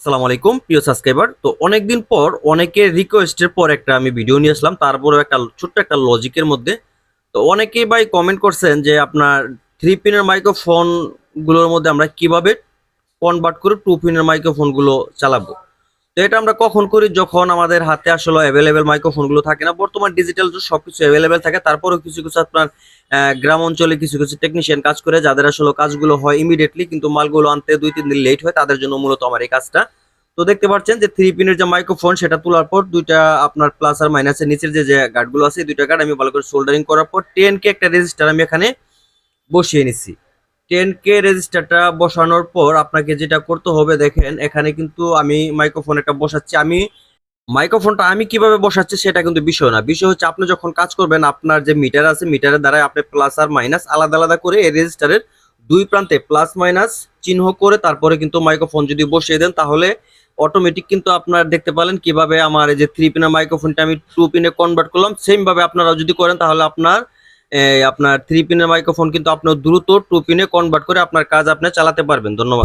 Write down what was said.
আসসালামু আলাইকুম প্রিয় সাবস্ক্রাইবার। তো অনেকদিন পর অনেকের রিকোয়েস্টের পর একটা আমি ভিডিও নিয়ে আসলাম, তারপরেও একটা ছোট্ট একটা লজিকের মধ্যে। তো অনেকেই ভাই কমেন্ট করছেন যে আপনার 3 পিনের মাইক্রোফোন গুলোর মধ্যে আমরা কিভাবে কনভার্ট করে 2 পিনের মাইক্রোফোন গুলো চালাবো। তো এটা আমরা কখন করি, যখন আমাদের হাতে আসলে অ্যাভেলেবেল মাইক্রোফোন গুলো থাকে না। বর্তমান ডিজিটাল যুগ, সবকিছু অ্যাভেলেবেল থাকে, তারপরেও কিছু কিছু আপনার গ্রাম অঞ্চলে কিছু কিছু টেকনিশিয়ান কাজ করে, যাদের আসলে কাজগুলো হয় ইমিডিয়েটলি, কিন্তু মালগুলো আনতে 2-3 দিন লেট হয়, তাদের জন্য মূলত আমার এই কাজটা। তো দেখতে পাচ্ছেন যে 3 পিনের যে মাইক্রোফোন, সেটা তোলার পর দুইটা আপনার প্লাস আর মাইনাসের নিচের যে যে গার্ডগুলো আছে, এই দুইটা গার্ড আমি ভালো করে সোল্ডারিং করার পর 10K একটা রেজিস্টার আমি এখানে বসিয়ে নিচ্ছি। 10K রেজিস্টারটা বসানোর পর আপনাকে যেটা করতে হবে, দেখেন এখানে কিন্তু আমি মাইক্রোফোন একটা বসাচ্ছি। মাইক্রোফোনটা আমি কিভাবে বসাচ্ছি সেটা কিন্তু বিষয় না, বিষয় হচ্ছে আপনি যখন কাজ করবেন আপনার যে মিটার আছে, মিটারের দ্বারা আপনি প্লাস আর মাইনাস আলাদা আলাদা করে এই রেজিস্টারের দুই প্রান্তে প্লাস মাইনাস চিহ্ন করে তারপরে কিন্তু মাইক্রোফোন যদি বসিয়ে দেন, তাহলে অটোমেটিক কিন্তু আপনার দেখতে পেলেন কিভাবে আমার এই যে 3 পিনের মাইক্রোফোনটা আমি 2 পিনে কনভার্ট করলাম। সেম ভাবে আপনারা যদি করেন, তাহলে আপনার 3 পিনের মাইক্রোফোন কিন্তু আপনার দ্রুত 2 পিনে কনভার্ট করে আপনার কাজ আপনি চালাতে পারবেন। ধন্যবাদ।